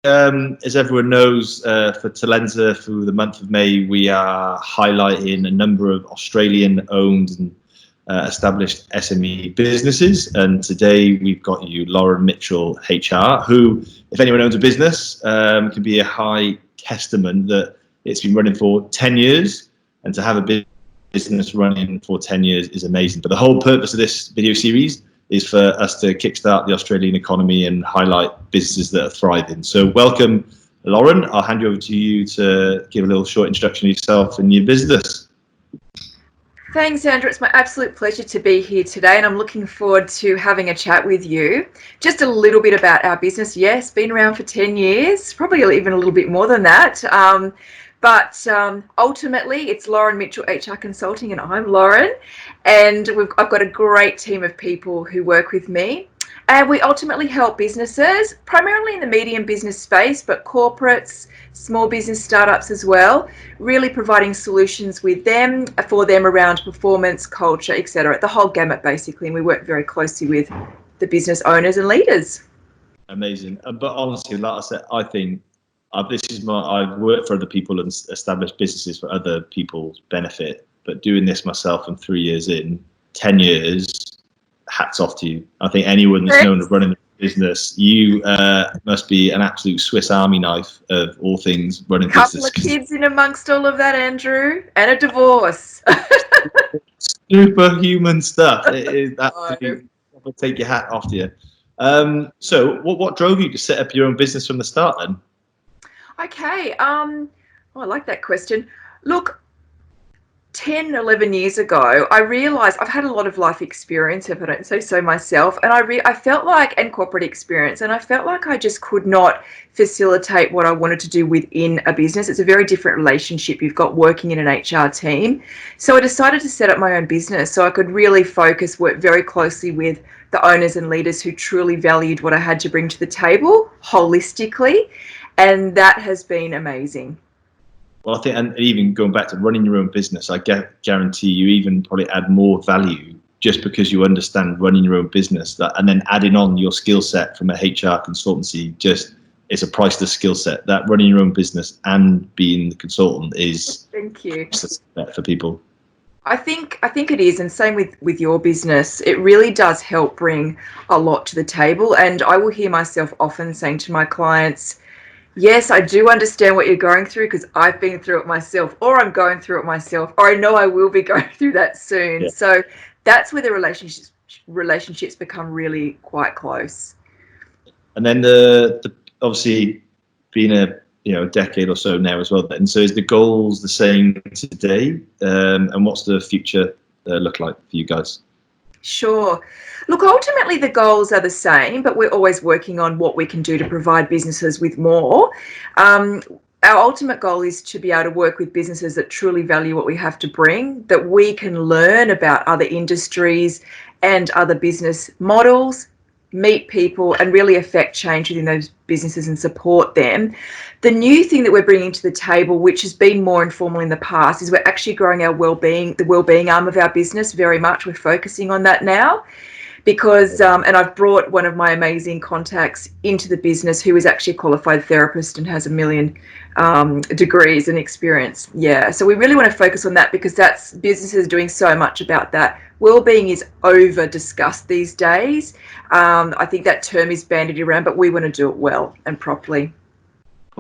as everyone knows, for Talenza, through the month of May, we are highlighting a number of Australian-owned and established SME businesses. And today we've got you, Loren Mitchell HR, who, if anyone owns a business, can be a high testament that it's been running for 10 years. And to have a business running for 10 years is amazing. But the whole purpose of this video series is for us to kickstart the Australian economy and highlight businesses that are thriving. So welcome, Loren. I'll hand you over to you to give a little short introduction of yourself and your business. Thanks, Andrew. It's my absolute pleasure to be here today, and I'm looking forward to having a chat with you. Just a little bit about our business. Yes, been around for 10 years, probably even a little bit more than that. But ultimately, it's Loren Mitchell HR Consulting, and I'm Loren. And I've got a great team of people who work with me. And we ultimately help businesses, primarily in the medium business space, but corporates, small business startups as well, really providing solutions with them, for them around performance, culture, etc. The whole gamut, basically. And we work very closely with the business owners and leaders. Amazing. But honestly, like I said, I think I've worked for other people and established businesses for other people's benefit, but doing this myself and 3 years in, 10 years, hats off to you. I think anyone that's known of running a business, you must be an absolute Swiss Army knife of all things running business. Couple of kids in amongst all of that, Andrew, and a divorce. Superhuman stuff. It is absolutely, I'll take your hat off to you. So what drove you to set up your own business from the start then? Okay, I like that question. Look, 10, 11 years ago, I realised I've had a lot of life experience, if I don't say so myself, and I felt like, and corporate experience, and I felt like I just could not facilitate what I wanted to do within a business. It's a very different relationship you've got working in an HR team. So I decided to set up my own business so I could really focus, work very closely with the owners and leaders who truly valued what I had to bring to the table holistically. And that has been amazing. Well, I think, and even going back to running your own business, I guarantee you even probably add more value just because you understand running your own business, and then adding on your skill set from a HR consultancy, just it's a priceless skill set. That running your own business and being the consultant is thank you for people. I think it is, and same with your business. It really does help bring a lot to the table, and I will hear myself often saying to my clients, yes, I do understand what you're going through because I've been through it myself, or I'm going through it myself, or I know I will be going through that soon. Yeah. So that's where the relationships become really quite close. And then the obviously being a decade or so now as well. Then, so is the goals the same today? And what's the future look like for you guys? Sure. Look, ultimately the goals are the same, but we're always working on what we can do to provide businesses with more. Our ultimate goal is to be able to work with businesses that truly value what we have to bring, that we can learn about other industries and other business models, meet people and really affect change within those businesses and support them. The new thing that we're bringing to the table, which has been more informal in the past, is we're actually growing our well-being, the well-being arm of our business very much. We're focusing on that now because, and I've brought one of my amazing contacts into the business who is actually a qualified therapist and has 1 million degrees and experience. Yeah, so we really want to focus on that because businesses are doing so much about that. Well-being is over discussed these days. I think that term is bandied around, but we want to do it well and properly.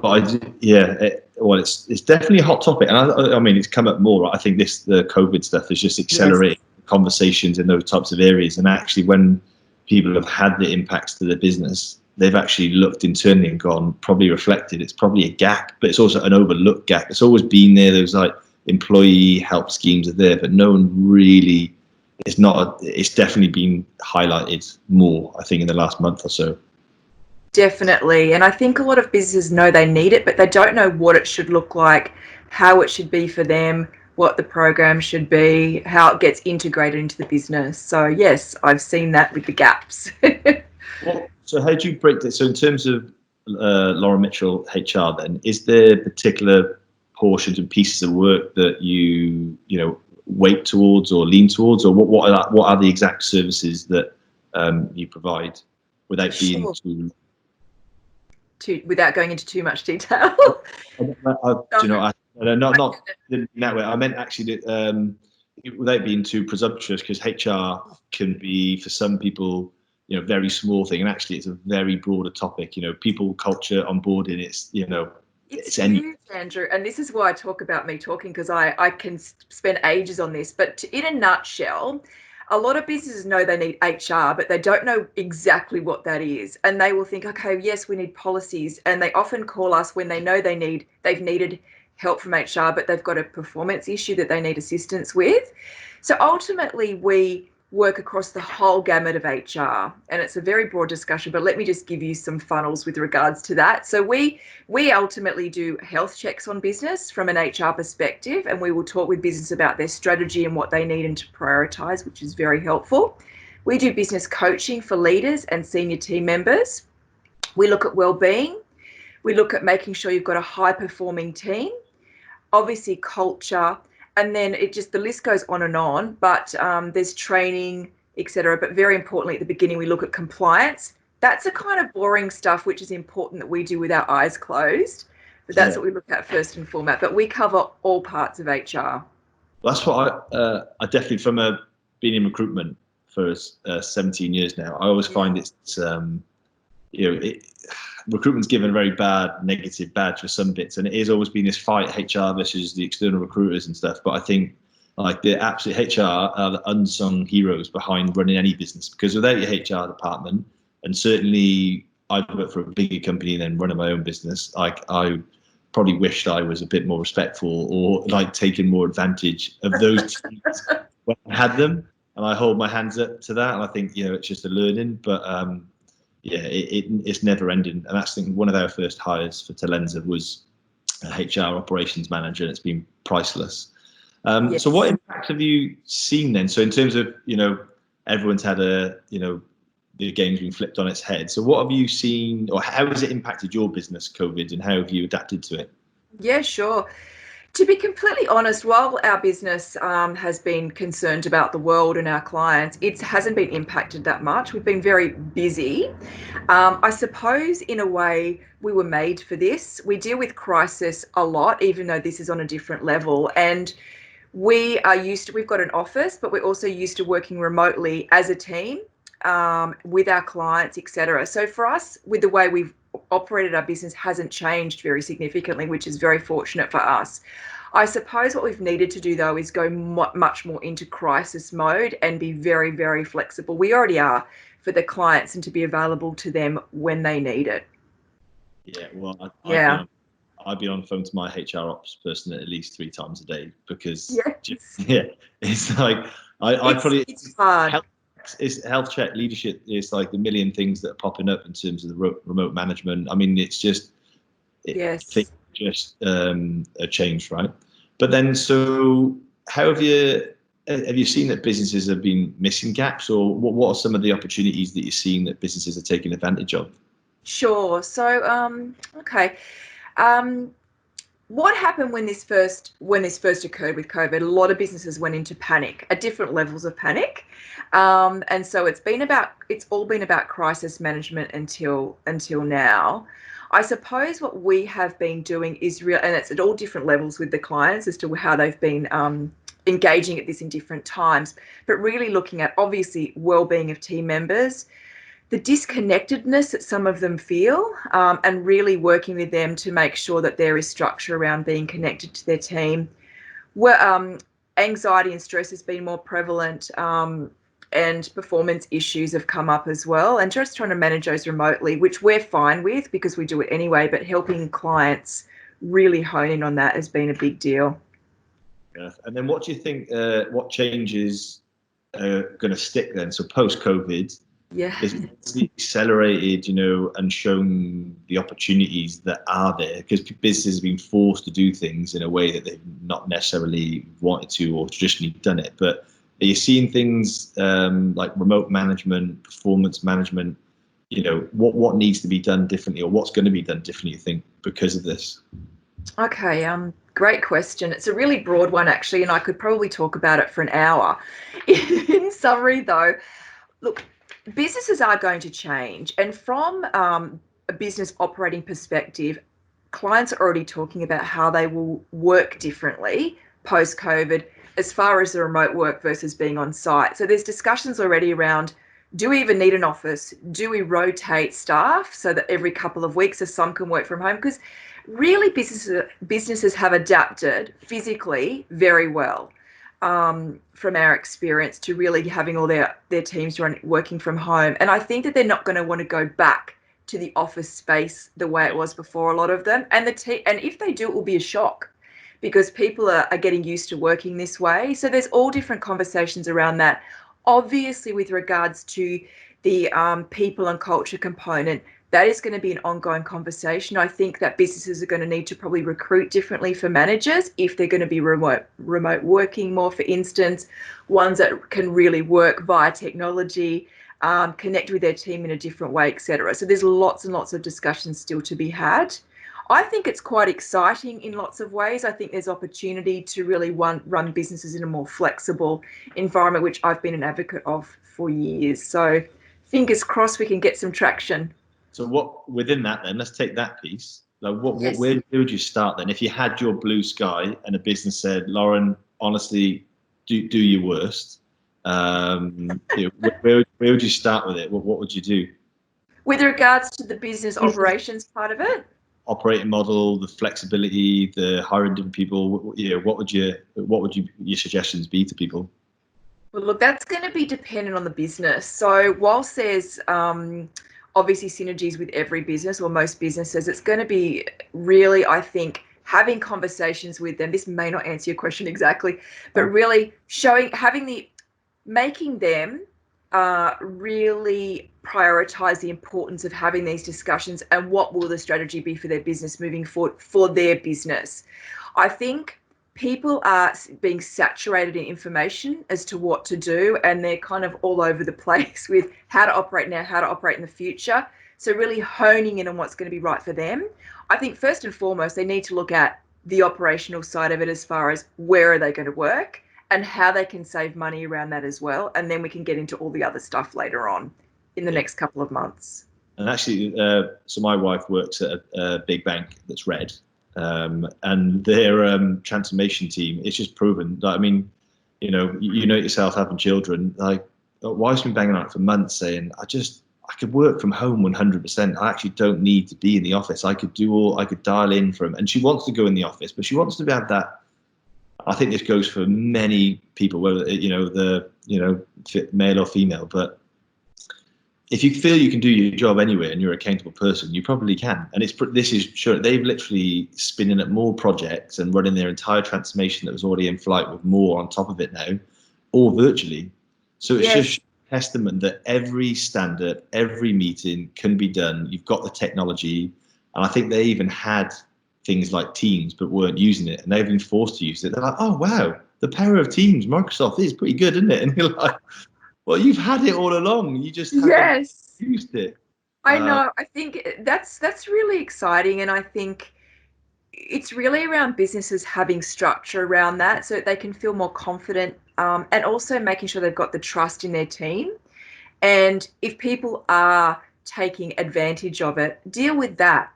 It's definitely a hot topic, and I mean it's come up more. Right? I think the COVID stuff has just accelerated conversations in those types of areas, and actually when people have had the impacts to their business, they've actually looked internally and gone, probably reflected, it's probably a gap, but it's also an overlooked gap. It's always been there. There's like employee help schemes are there, but no one really. It's definitely been highlighted more, I think, in the last month or so. Definitely. And I think a lot of businesses know they need it, but they don't know what it should look like, how it should be for them, what the program should be, how it gets integrated into the business. So yes, I've seen that with the gaps. So how do you break that? So in terms of Loren Mitchell HR then, is there particular portions and pieces of work that you weight towards or lean towards, or what are the exact services that you provide without being too without going into too much detail. Not in that way. I meant actually that, without being too presumptuous, because HR can be for some people, very small thing, and actually it's a very broader topic. People, culture, onboarding. It's huge, Andrew, and this is why I talk about me talking, because I can spend ages on this. But in a nutshell, a lot of businesses know they need HR, but they don't know exactly what that is. And they will think, okay, yes, we need policies. And they often call us when they know they've needed help from HR, but they've got a performance issue that they need assistance with. So ultimately, we work across the whole gamut of HR, and it's a very broad discussion, but let me just give you some funnels with regards to that. So we ultimately do health checks on business from an HR perspective, and we will talk with business about their strategy and what they need and to prioritize, which is very helpful. We do business coaching for leaders and senior team members. We look at well-being. We look at making sure you've got a high-performing team, obviously culture, and then the list goes on, but there's training, etc. But very importantly, at the beginning, we look at compliance. That's the kind of boring stuff which is important that we do with our eyes closed. But that's what we look at first and foremost. But we cover all parts of HR. That's what I definitely, from being in recruitment for 17 years now, I always find it's recruitment's given a very negative badge for some bits, and it has always been this fight, HR versus the external recruiters and stuff. But I think the absolute HR are the unsung heroes behind running any business, because without your HR department, and certainly I've worked for a bigger company than running my own business, I probably wished I was a bit more respectful or taking more advantage of those teams when I had them, and I hold my hands up to that. And I think it's just a learning, but it's never ending. And that's one of our first hires for Talenza was a HR operations manager, and it's been priceless. So what impact have you seen then? So in terms of, everyone's had the game's been flipped on its head. So what have you seen, or how has it impacted your business, COVID, and how have you adapted to it? Yeah, sure. To be completely honest, while our business has been concerned about the world and our clients, it hasn't been impacted that much. We've been very busy. I suppose in a way we were made for this. We deal with crisis a lot, even though this is on a different level. And we've got an office, but we're also used to working remotely as a team with our clients, etc. So for us, with the way we've operated our business hasn't changed very significantly, which is very fortunate for us. I suppose what we've needed to do, though, is go much more into crisis mode and be very, very flexible. We already are for the clients, and to be available to them when they need it. Yeah, well, I'd be on the phone to my HR ops person at least 3 times a day, because it's like it's hard. Health check leadership is like the million things that are popping up in terms of the remote management. I mean, it's just things just a change, right? But then, so how have you seen that businesses have been missing gaps, or what are some of the opportunities that you're seeing that businesses are taking advantage of? Sure. So okay. What happened when this first occurred with COVID? A lot of businesses went into panic at different levels of panic, and so it's all been about crisis management until now. I suppose what we have been doing is and it's at all different levels with the clients as to how they've been engaging at this in different times, but really looking at obviously well-being of team members, the disconnectedness that some of them feel, and really working with them to make sure that there is structure around being connected to their team. Where anxiety and stress has been more prevalent, and performance issues have come up as well, and just trying to manage those remotely, which we're fine with because we do it anyway, but helping clients really hone in on that has been a big deal. Yeah. And then what do you think, what changes are going to stick then? So post-COVID, it's accelerated, and shown the opportunities that are there, because businesses have been forced to do things in a way that they've not necessarily wanted to or traditionally done it. But are you seeing things like remote management, performance management? What needs to be done differently, or what's going to be done differently, you think, because of this? Okay, great question. It's a really broad one, actually, and I could probably talk about it for an hour. In summary, though, look, businesses are going to change, and from a business operating perspective, clients are already talking about how they will work differently post-COVID as far as the remote work versus being on site. So there's discussions already around, do we even need an office? Do we rotate staff so that every couple of weeks some can work from home? Because really businesses have adapted physically very well, from our experience, to really having all their teams working from home. And I think that they're not going to want to go back to the office space the way it was before, a lot of them. And if they do, it will be a shock, because people are getting used to working this way. So there's all different conversations around that. Obviously, with regards to the people and culture component, that is going to be an ongoing conversation. I think that businesses are going to need to probably recruit differently for managers if they're going to be remote working more, for instance, ones that can really work via technology, connect with their team in a different way, etc. So there's lots and lots of discussions still to be had. I think it's quite exciting in lots of ways. I think there's opportunity to really run businesses in a more flexible environment, which I've been an advocate of for years. So fingers crossed we can get some traction. So what within that then? Let's take that piece. Like, Yes. where would you start then? If you had your blue sky and a business said, Loren, honestly, do your worst. Where would you start with it? What would you do? With regards to the business operations part of it, operating model, the flexibility, the hiring different people. What would your suggestions be to people? well, look, that's going to be dependent on the business. So whilst there's obviously synergies with every business or most businesses, it's going to be really, I think, having conversations with them. This may not answer your question exactly, but really making them really prioritize the importance of having these discussions and what will the strategy be for their business moving forward for their business. I think people are being saturated in information as to what to do, and they're kind of all over the place with how to operate now, how to operate in the future. So really honing in on what's going to be right for them. I think first and foremost, they need to look at the operational side of it, as far as where are they going to work and how they can save money around that as well. And then we can get into all the other stuff later on in the next couple of months. And actually, so my wife works at a big bank that's red. And their transformation team, it's just proven that, I mean, you know yourself having children, like, wife's been banging on it for months saying, I could work from home 100%. I actually don't need to be in the office. I could dial in from, and she wants to go in the office, but she wants to have that. I think this goes for many people, whether male or female, but if you feel you can do your job anyway and you're an accountable person, you probably can. And this is sure, they've literally spinning up more projects and running their entire transformation that was already in flight with more on top of it now, all virtually. So it's just a testament that every stand-up, every meeting can be done. You've got the technology. And I think they even had things like Teams, but weren't using it. And they've been forced to use it. They're like, oh, wow, the power of Teams, Microsoft is pretty good, isn't it? And you're like, well, you've had it all along. You just haven't used it. I know. I think that's really exciting, and I think it's really around businesses having structure around that, so that they can feel more confident, and also making sure they've got the trust in their team. And if people are taking advantage of it, deal with that.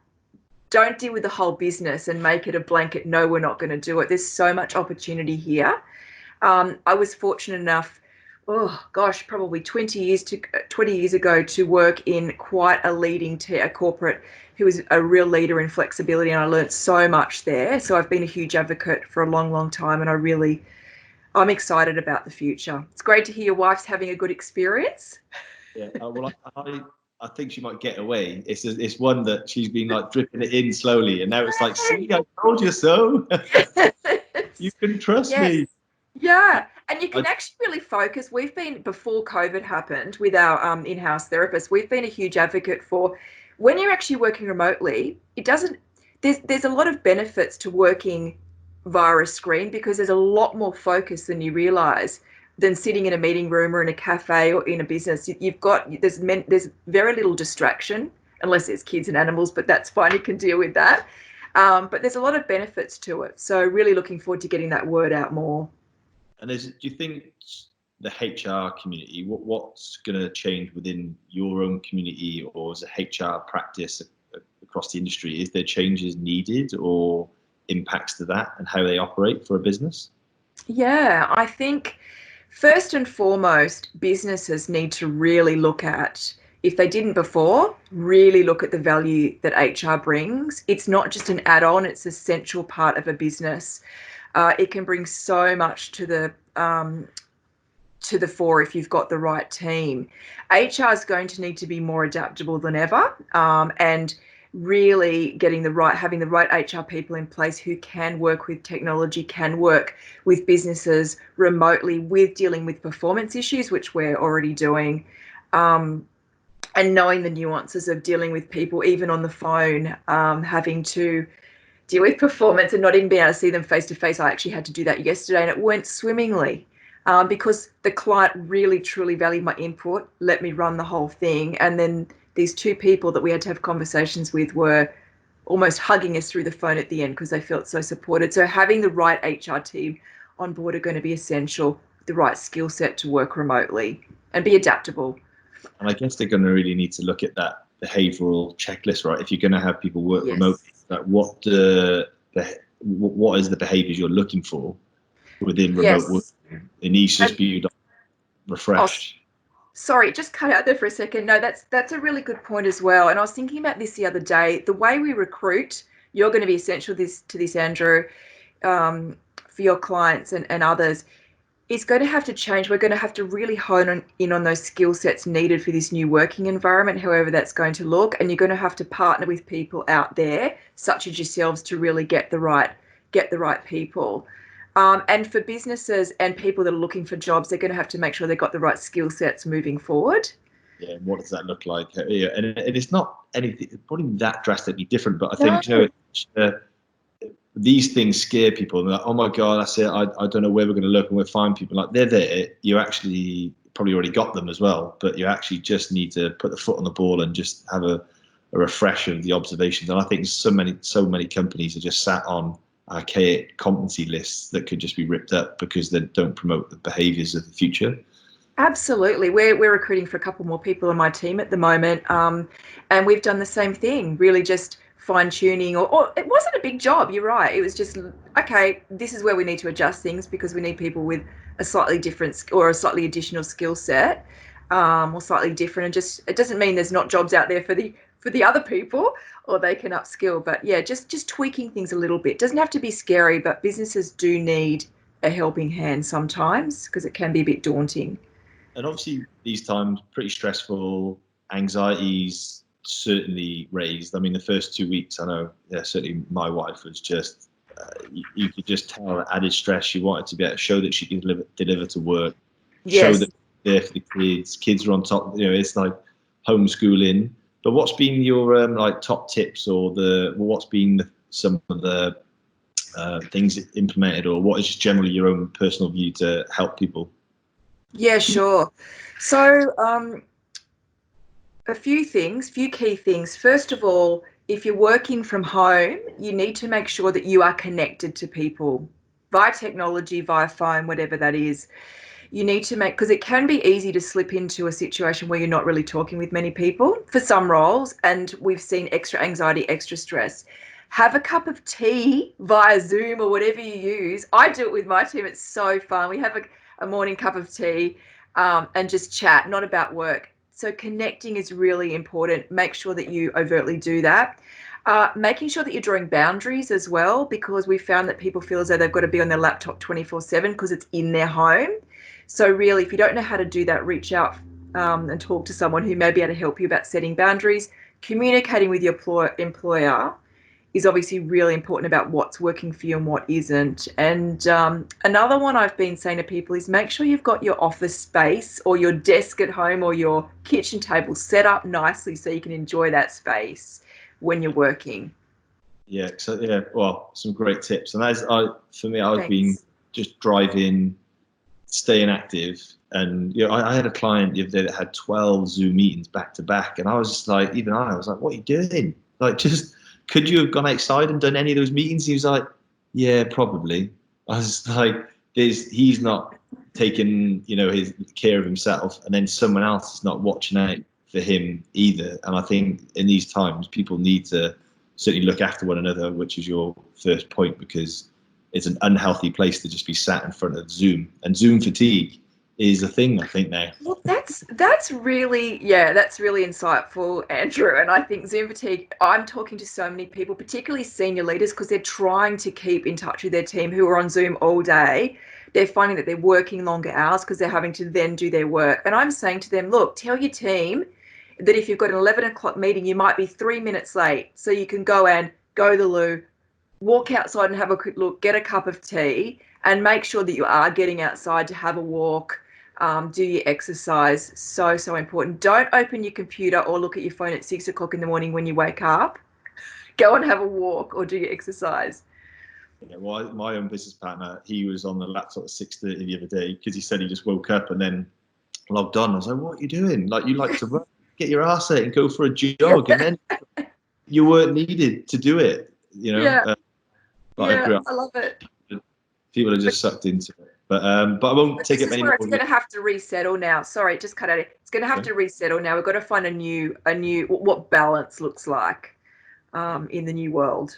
Don't deal with the whole business and make it a blanket, no, we're not going to do it. There's so much opportunity here. I was fortunate enough, probably 20 years ago, to work in quite a leading corporate who was a real leader in flexibility, and I learned so much there. So I've been a huge advocate for a long, long time, and I'm excited about the future. It's great to hear your wife's having a good experience. Yeah, well, I think she might get away. It's one that she's been like dripping it in slowly, and now it's like, see, I told you so. You can trust me. Yeah, and you can actually really focus. We've been, before COVID happened, with our in-house therapists, we've been a huge advocate for when you're actually working remotely, there's a lot of benefits to working via a screen, because there's a lot more focus than you realize than sitting in a meeting room or in a cafe or in a business. There's very little distraction, unless there's kids and animals, but that's fine, you can deal with that. But there's a lot of benefits to it. So really looking forward to getting that word out more. And do you think the HR community, what's going to change within your own community or as a HR practice across the industry? Is there changes needed or impacts to that and how they operate for a business? Yeah, I think first and foremost, businesses need to really look at, if they didn't before, really look at the value that HR brings. It's not just an add-on, it's an essential part of a business. It can bring so much to the fore if you've got the right team. HR is going to need to be more adaptable than ever, and really having the right HR people in place who can work with technology, can work with businesses remotely, with dealing with performance issues, which we're already doing, and knowing the nuances of dealing with people, even on the phone, having to deal with performance and not even being able to see them face to face. I actually had to do that yesterday, and it went swimmingly. Because the client really truly valued my input, let me run the whole thing. And then these two people that we had to have conversations with were almost hugging us through the phone at the end because they felt so supported. So having the right HR team on board are going to be essential, the right skill set to work remotely and be adaptable. And I guess they're going to really need to look at that behavioural checklist, right? If you're going to have people work remotely, like what is the behaviours you're looking for within remote work? It needs to just be refreshed. Sorry, just cut out there for a second. No, that's a really good point as well. And I was thinking about this the other day. The way we recruit, you're going to be essential to this, Andrew, for your clients and others. It's going to have to change. We're going to have to really hone in on those skill sets needed for this new working environment, however that's going to look. And you're going to have to partner with people out there, such as yourselves, to really get the right people. And for businesses and people that are looking for jobs, they're going to have to make sure they've got the right skill sets moving forward. Yeah, and what does that look like? Yeah, and it's not anything probably that drastically different, but I think these things scare people. They're like, oh my God, that's it. I don't know where we're going to look, and we'll find people. Like, they're there. You actually probably already got them as well, but you actually just need to put the foot on the ball and just have a refresh of the observations. And I think so many companies are just sat on archaic competency lists that could just be ripped up because they don't promote the behaviours of the future. Absolutely. We're recruiting for a couple more people on my team at the moment, and we've done the same thing, really just fine-tuning, or it wasn't a big job, you're right. It was just, okay, this is where we need to adjust things because we need people with a slightly different or a slightly additional skill set, or slightly different. And just, it doesn't mean there's not jobs out there for the other people, or they can upskill. But yeah, just tweaking things a little bit. Doesn't have to be scary, but businesses do need a helping hand sometimes because it can be a bit daunting. And obviously these times pretty stressful, anxieties certainly raised. I mean, the first 2 weeks, I know, certainly my wife was just, you could just tell added stress. She wanted to be able to show that she can deliver to work, show that they're there for the kids are on top, it's like homeschooling. But what's been your like top tips, or what's been some of the things implemented, or what is just generally your own personal view to help people? Yeah, sure. So a few key things. First of all, if you're working from home, you need to make sure that you are connected to people via technology, via phone, whatever that is. You need to because it can be easy to slip into a situation where you're not really talking with many people for some roles, and we've seen extra anxiety, extra stress. Have a cup of tea via Zoom or whatever you use. I do it with my team. It's so fun. We have a morning cup of tea and just chat, not about work. So connecting is really important. Make sure that you overtly do that. Making sure that you're drawing boundaries as well, because we found that people feel as though they've got to be on their laptop 24/7 because it's in their home. So really, if you don't know how to do that, reach out and talk to someone who may be able to help you about setting boundaries. Communicating with your employer is obviously really important about what's working for you and what isn't. And another one I've been saying to people is make sure you've got your office space or your desk at home or your kitchen table set up nicely so you can enjoy that space when you're working. Yeah, so well, some great tips. And for me, I've Thanks. been just driving, staying active. And I had a client the other day that had 12 Zoom meetings back to back, and I was just like, I was like, what are you doing? Like, just could you have gone outside and done any of those meetings? He was like, yeah, probably. I was like, he's not taking his care of himself, and then someone else is not watching out for him either. And I think in these times, people need to certainly look after one another, which is your first point, because it's an unhealthy place to just be sat in front of Zoom. And Zoom fatigue is a thing, I think, now. Well, that's really, that's really insightful, Andrew. And I think Zoom fatigue, I'm talking to so many people, particularly senior leaders, because they're trying to keep in touch with their team who are on Zoom all day. They're finding that they're working longer hours because they're having to then do their work. And I'm saying to them, look, tell your team that if you've got an 11 o'clock meeting, you might be 3 minutes late. So you can go to the loo, walk outside and have a quick look, get a cup of tea, and make sure that you are getting outside to have a walk, do your exercise. So important. Don't open your computer or look at your phone at 6 o'clock in the morning when you wake up. Go and have a walk or do your exercise. Yeah, well, my own business partner, he was on the laptop at 6:30 the other day because he said he just woke up and then logged on. I was like, what are you doing? Like, you like to run, get your ass out and go for a jog, and then you weren't needed to do it, you know? Yeah. I love it. People are just sucked into it. But I won't take up any more. It's going to have to resettle now. Sorry, just cut out. It's going to have to resettle now. We've got to find a new what balance looks like in the new world.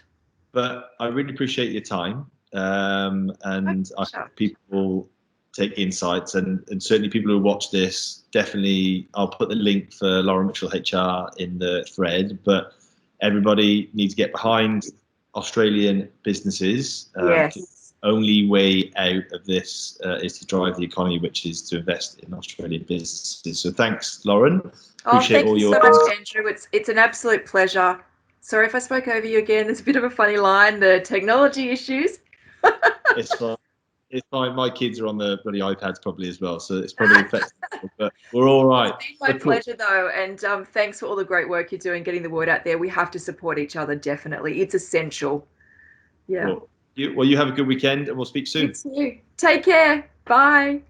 But I really appreciate your time, and I hope people take insights, and certainly people who watch this, definitely I'll put the link for Loren Mitchell HR in the thread, but everybody needs to get behind Australian businesses. Yes. The only way out of this is to drive the economy, which is to invest in Australian businesses. So thanks, Loren. Appreciate all your. Thank you so much, Andrew. It's an absolute pleasure. Sorry if I spoke over you again. There's a bit of a funny line, the technology issues. It's fine. It's fine. My kids are on the bloody iPads probably as well, so it's probably affecting people, but we're all right. It's been my pleasure, though, and thanks for all the great work you're doing, getting the word out there. We have to support each other, definitely. It's essential. Yeah. Well, you have a good weekend, and we'll speak soon. You too. Take care. Bye.